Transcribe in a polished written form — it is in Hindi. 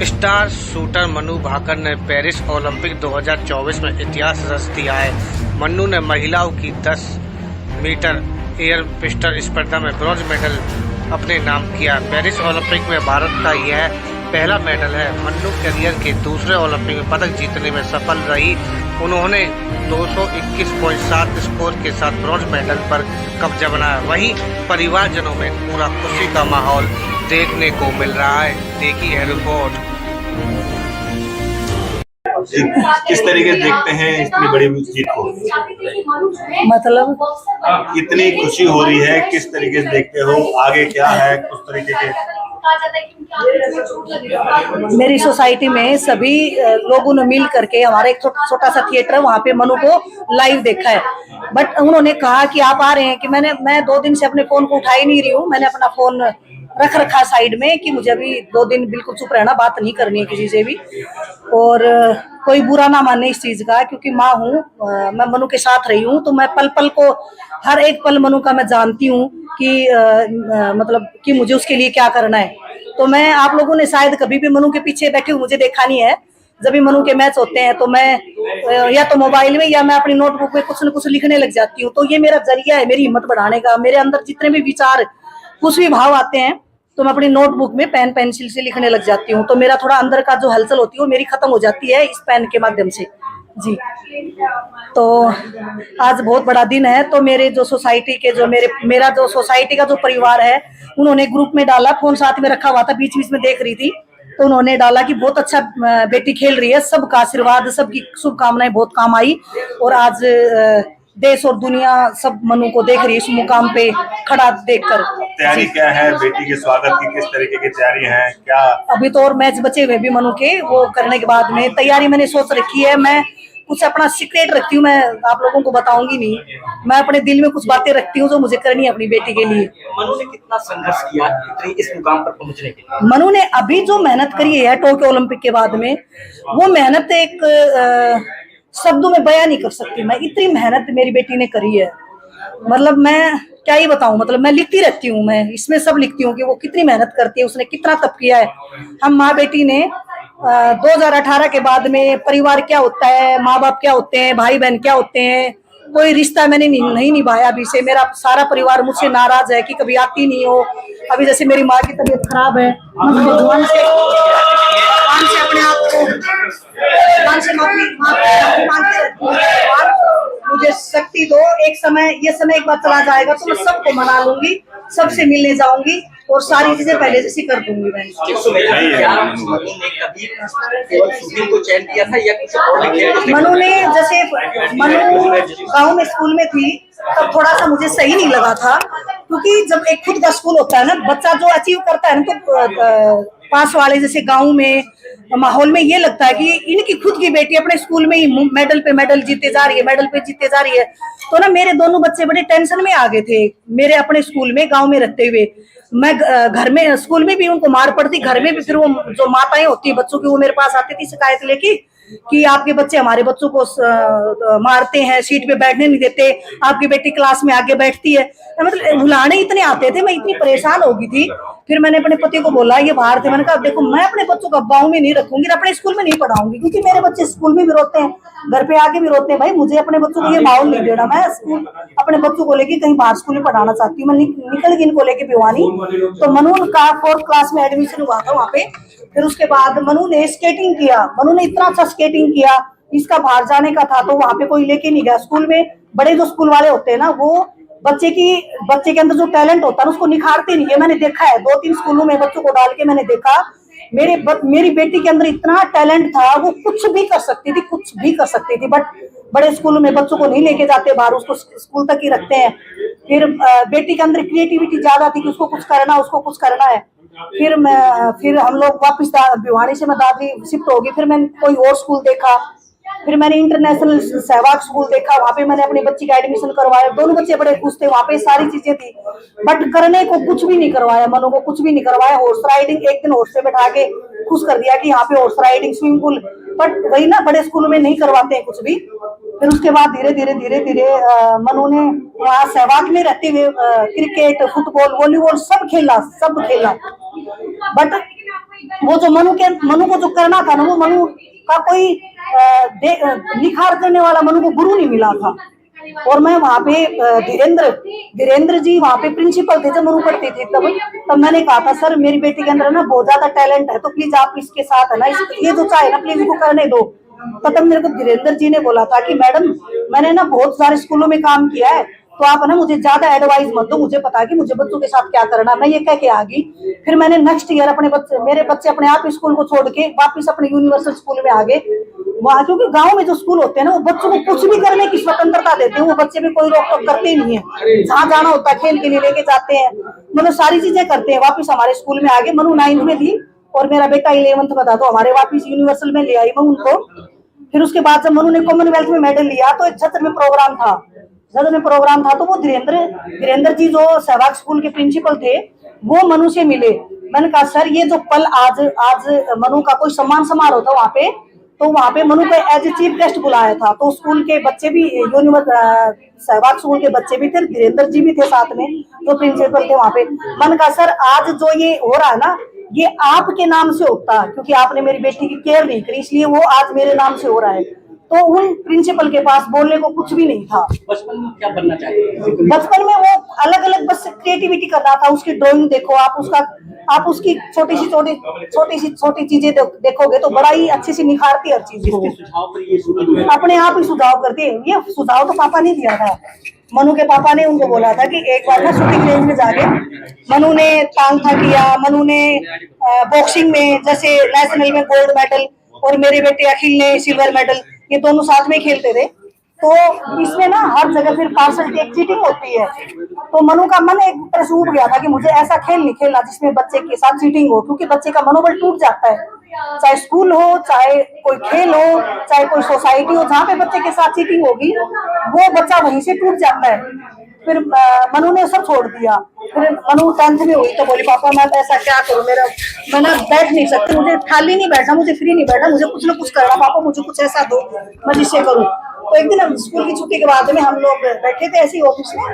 स्टार शूटर मनु भाकर ने पेरिस ओलंपिक 2024 में इतिहास रच दिया है। मनु ने महिलाओं की 10 मीटर एयर पिस्टल स्पर्धा में ब्रॉन्ज मेडल अपने नाम किया। पेरिस ओलंपिक में भारत का यह पहला मेडल है। मनु करियर के दूसरे ओलंपिक में पदक जीतने में सफल रही। उन्होंने 221.7 स्कोर के साथ ब्रॉन्ज मेडल पर कब्जा बनाया। वहीं परिवारजनों में पूरा खुशी का माहौल देखने को मिल रहा है। देखी है रिपोर्ट। किस तरीके से देखते हैं इतनी बड़ी जीत को? मतलब इतनी खुशी हो रही है, किस तरीके से देखते हो? आगे क्या है कुछ तरीके के? मेरी सोसाइटी में सभी लोगों ने मिल करके हमारा एक छोटा सा थिएटर है, वहाँ पे मनु को लाइव देखा है। बट उन्होंने कहा कि आप आ रहे हैं कि मैं 2 दिन से अपने फोन को उठा ही नहीं रही हूँ। मैंने अपना फोन रख रखा साइड में कि मुझे अभी 2 दिन बिल्कुल चुप रहना, बात नहीं करनी है किसी से भी। और कोई बुरा ना माने इस चीज का, क्योंकि माँ हूँ, मैं मनु के साथ रही हूँ, तो मैं पल पल को हर एक पल मनु का मैं जानती हूँ कि मतलब कि मुझे उसके लिए क्या करना है। तो मैं, आप लोगों ने शायद कभी भी मनु के पीछे बैठे हुए मुझे देखा नहीं है। जब भी मनु के मैच होते हैं तो मैं या तो मोबाइल में या मैं अपनी नोटबुक में कुछ न कुछ लिखने लग जाती हूँ। तो ये मेरा जरिया है मेरी हिम्मत बढ़ाने का। मेरे अंदर जितने भी विचार, कुछ भी भाव आते हैं तो मैं अपनी नोटबुक में पेन पेंसिल से लिखने लग जाती हूँ। तो मेरा थोड़ा अंदर का जो हलचल होती है वो मेरी खत्म हो जाती है इस पेन के माध्यम से जी। तो आज बहुत बड़ा दिन है। तो मेरे जो सोसाइटी के जो मेरा जो सोसाइटी का जो परिवार है, उन्होंने ग्रुप में डाला, फोन साथ में रखा हुआ था, बीच बीच में देख रही थी, तो उन्होंने डाला कि बहुत अच्छा बेटी खेल रही है, सबका आशीर्वाद, सबकी शुभकामनाएं बहुत काम आई। और आज देश और दुनिया सब मनु को देख रही है इस मुकाम पे खड़ा देखकर। तैयारी क्या है बेटी के स्वागत की? किस तरीके की तैयारी है क्या? अभी तो और मैच बचे हुए भी मनु के, वो करने के बाद में तैयारी मैंने सोच रखी है। मैं कुछ अपना सीक्रेट रखती हूँ, मैं आप लोगों को बताऊंगी नहीं। मैं अपने दिल में कुछ बातें रखती हूँ जो मुझे करनी है अपनी बेटी के लिए। मनु ने कितना संघर्ष किया इस मुकाम पर पहुंचने के लिए? मनु ने अभी जो मेहनत करी है टोक्यो ओलंपिक के बाद में, वो मेहनत एक शब्दों में बयां नहीं कर सकती मैं। इतनी मेहनत मेरी बेटी ने करी है, मतलब मैं क्या ही बताऊं। मतलब मैं लिखती रहती हूँ, मैं इसमें सब लिखती हूँ कि वो कितनी मेहनत करती है, उसने कितना तप किया है। हम माँ बेटी ने 2018 के बाद में परिवार क्या होता है, माँ बाप क्या होते हैं, भाई बहन क्या होते हैं, कोई रिश्ता मैंने नहीं निभाया अभी से। मेरा सारा परिवार मुझसे नाराज है कि कभी आती नहीं हो। अभी जैसे मेरी माँ की तबीयत खराब है, भगवान से अपने आप को मांगते रहती हूँ, मुझे शक्ति दो। एक समय, ये समय एक बार चला जाएगा तो मैं सबको मना लूंगी, सबसे मिलने जाऊंगी और सारी चीजें पहले जैसी कर दूंगी। मैं मनु ने, जैसे मनु गांव में स्कूल में थी तब थोड़ा सा मुझे सही नहीं लगा था, क्योंकि जब एक खुद का स्कूल होता है ना, बच्चा जो अचीव करता है ना, तो पास वाले जैसे गांव में माहौल में ये लगता है कि इनकी खुद की बेटी अपने स्कूल में ही मेडल पे मेडल जीते जा रही है, मेडल पे जीते जा रही है। तो ना मेरे दोनों बच्चे बड़े टेंशन में आ गए थे मेरे अपने स्कूल में, गांव में रहते हुए। मैं घर में, स्कूल में भी उनको मार पड़ती, घर में भी फिर वो जो माताएं होती है बच्चों की, वो मेरे पास आती थी शिकायत लेके कि आपके बच्चे हमारे बच्चों को मारते हैं, सीट पे बैठने नहीं देते, आपकी बेटी क्लास में आगे बैठती है। मतलब बुलाने इतने आते थे, मैं इतनी परेशान हो गई थी। फिर मैंने अपने पति को बोला, ये बाहर थे, मैंने कहा देखो मैं अपने बच्चों को गाँव में नहीं रखूंगी, अपने स्कूल में नहीं पढ़ाऊंगी, क्योंकि मेरे बच्चे स्कूल में भी रोते हैं, घर पे आके भी रोते हैं। भाई मुझे अपने बच्चों को ये माहौल नहीं देना। मैं स्कूल अपने बच्चों को लेके कहीं बाहर स्कूल में पढ़ाना चाहती हूँ। मैं निकल गई इनको लेके भिवानी। तो मनु का 4th क्लास में एडमिशन हुआ था वहाँ पे। फिर उसके बाद मनु ने स्केटिंग किया, मनु ने इतना अच्छा स्केटिंग किया। इसका बाहर जाने का था तो वहाँ पे कोई लेके नहीं गया। स्कूल में बड़े जो स्कूल वाले होते हैं ना, वो बच्चे के अंदर जो टैलेंट होता है उसको निखारते नहीं है। मैंने देखा है 2-3 स्कूलों में बच्चों को डाल के मैंने देखा। मेरी बेटी के अंदर इतना टैलेंट था, वो कुछ भी कर सकती थी, कुछ भी कर सकती थी। बट बड़े स्कूलों में बच्चों को नहीं लेके जाते बाहर, उसको स्कूल तक ही रखते हैं। फिर बेटी के अंदर क्रिएटिविटी ज्यादा थी कि उसको कुछ करना है। फिर हम लोग वापस भिवानी से मैं दादरी शिफ्ट हो गई। फिर मैंने कोई और स्कूल देखा, फिर मैंने इंटरनेशनल सहवाग स्कूल देखा, वहाँ पे मैंने अपनी बच्ची का एडमिशन करवाया। दोनों बच्चे बड़े खुश थे, वहाँ पे सारी चीजें थी, बट करने को कुछ भी नहीं करवाया। मनु को कुछ भी नहीं करवाया। हॉर्स राइडिंग, एक दिन हॉर्स पे बैठा के खुश कर दिया कि यहाँ पे horse riding, swimming pool, but वही ना बड़े स्कूलों में नहीं करवाते हैं कुछ भी। फिर उसके बाद धीरे धीरे मनु ने वहाँ सहवाग में रहते हुए क्रिकेट, फुटबॉल, वॉलीबॉल सब खेला। बट वो जो मनु को जो करना था ना, वो मनु का कोई निखार करने वाला मनु को गुरु नहीं मिला था। और मैं वहाँ पे धीरेन्द्र जी वहाँ पे प्रिंसिपल थे जब मनु पढ़ती थी, तब मैंने कहा था सर मेरी बेटी के अंदर ना बहुत ज्यादा टैलेंट है, तो प्लीज आप इसके साथ है ना ये जो चाहे ना प्लीज इसको करने दो। तो तब मेरे को धीरेन्द्र जी ने बोला था कि मैडम मैंने ना बहुत सारे स्कूलों में काम किया है, तो आप ना मुझे ज्यादा एडवाइस मत दो, मुझे पता है कि मुझे बच्चों के साथ क्या करना। मैं ये कह के आ गई। फिर मैंने नेक्स्ट ईयर मेरे बच्चे अपने आप स्कूल को छोड़ के वापस अपने यूनिवर्सल स्कूल में आ गए। वहाँ क्योंकि गांव में जो स्कूल होते हैं ना, वो बच्चों को कुछ भी करने की स्वतंत्रता देते हैं, वो बच्चे भी कोई रोक टोक करते ही नहीं है। जहाँ जाना होता है खेल के लिए लेके जाते हैं, मतलब सारी चीजें करते हैं। वापिस हमारे स्कूल में आ गए। मनु 9th में थी और मेरा बेटा 11th में था, तो हमारे वापिस यूनिवर्सल में ले आई मैं उनको। फिर उसके बाद जब मनु ने कॉमनवेल्थ में मेडल लिया तो एक छत्र में प्रोग्राम था, तो वो धीरेन्द्र जी जो सहवाग स्कूल के प्रिंसिपल थे वो मनु से मिले। मैंने कहा सर ये जो पल आज मनु का कोई सम्मान समारोह था वहाँ पे, तो वहाँ पे मनु को एज ए चीफ गेस्ट बुलाया था। तो स्कूल के बच्चे भी सहवाग स्कूल के बच्चे भी थे, धीरेन्द्र जी भी थे साथ में, जो प्रिंसिपल थे वहाँ पे। मैंने कहा सर आज जो ये हो रहा है ना, ये आपके नाम से होता है, क्योंकि आपने मेरी बेटी की केयर नहीं करी, इसलिए वो आज मेरे नाम से हो रहा है। तो उन प्रिंसिपल के पास बोलने को कुछ भी नहीं था। बचपन में क्या बनना चाहिए? बचपन में वो अलग अलग बस क्रिएटिविटी कर रहा था। उसकी ड्राइंग देखो आप उसकी छोटी चीजें देखोगे तो बड़ा ही अच्छी सी निखारती हर चीज को, अपने आप ही सुझाव करती है। ये सुझाव तो पापा ने दिया था, मनु के पापा ने उनको बोला था कि एक बार ना शूटिंग रेंज में जाके मनु ने तांग था किया, मनु ने बॉक्सिंग में जैसे नेशनल में गोल्ड मेडल, और मेरे बेटे अखिल ने सिल्वर मेडल, ये दोनों साथ में खेलते थे। तो इसमें ना हर जगह फिर पार्शलिटी एक चीटिंग होती है। तो मनु का मन एक तरह से उठ गया था कि मुझे ऐसा खेल नहीं खेलना जिसमें बच्चे के साथ चीटिंग हो, क्योंकि बच्चे का मनोबल टूट जाता है। चाहे स्कूल हो, चाहे कोई खेल हो, चाहे कोई सोसाइटी हो, जहाँ पे बच्चे के साथ चीटिंग होगी वो बच्चा वहीं से टूट जाता है। फिर मनु ने सब छोड़ दिया। फिर मनु 10th में हुई तो बोली पापा मैं ऐसा क्या करूं, मैं ना बैठ नहीं सकती, मुझे खाली नहीं बैठना, मुझे फ्री नहीं बैठना, मुझे कुछ ना कुछ करना, पापा मुझे कुछ ऐसा दो मैं जिससे करूं। तो एक दिन स्कूल की छुट्टी के बाद में हम लोग बैठे थे ऐसे ही ऑफिस में,